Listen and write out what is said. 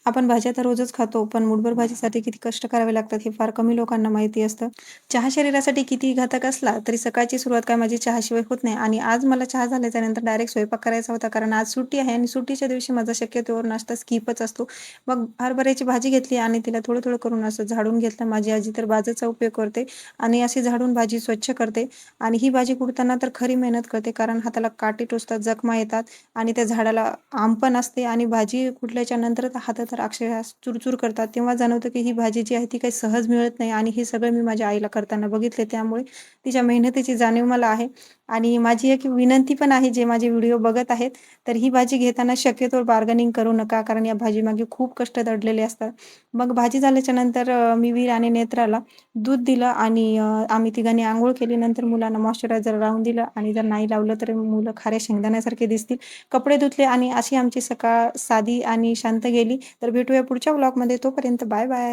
आपण भाज्या तर रोजच खातो, पण मूठभर भाजीसाठी किती कष्ट करावे लागतात हे फार कमी लोकांना माहिती असतं. चहा शरीरासाठी कितीही घातक असला, तरी सकाळची सुरुवात काय माझी चहाशिवाय होत नाही आणि आज मला चहा झाल्याच्या नंतर डायरेक्ट स्वयंपाक करायचा होता. कारण आज सुट्टी आहे आणि सुट्टीच्या दिवशी माझा शक्यतोवर नाश्ता स्किपच असतो. मग हरभऱ्याची भाजी घेतली आणि तिला थोडं-थोडं करून असं झाडून घेतलं. माझी आजी तर बाजेचा उपयोग करते आणि अशी झाडून भाजी स्वच्छ करते आणि ही भाजी कुटताना तर खरी मेहनत करते. कारण हाताला काटे टोचतात, जखमा येतात आणि त्या झाडाला आंब पण असते आणि भाजी कुटल्याच्या नंतर हात तर अक्षरशः चुरचूर करतात. तेव्हा जाणवतं की ही भाजी जी आहे ती काही सहज मिळत नाही आणि हे सगळं मी माझ्या आईला करताना बघितले. त्यामुळे तिच्या मेहनतीची जाणीव मला आहे आणि माझी एक विनंती पण आहे, जे माझे व्हिडिओ बघत आहेत, तर ही भाजी घेताना शक्यतोवर बार्गेनिंग करू नका. कारण या भाजीमागे खूप कष्ट दडलेले असतात. मग भाजी झाल्याच्या नंतर मी वीर आणि नेत्राला दूध दिलं आणि आम्ही तिघांनी अंघोळ केली. नंतर मुलांना मॉइश्चरायझर लावून दिलं आणि जर नाही लावलं तर मुलं खाऱ्या शेंगदाण्यासारखे दिसतील. कपडे धुतले आणि अशी आमची सकाळ साधी आणि शांत गेली. तर भेटूया पुढच्या व्लॉगमध्ये. तोपर्यंत बाय बाय.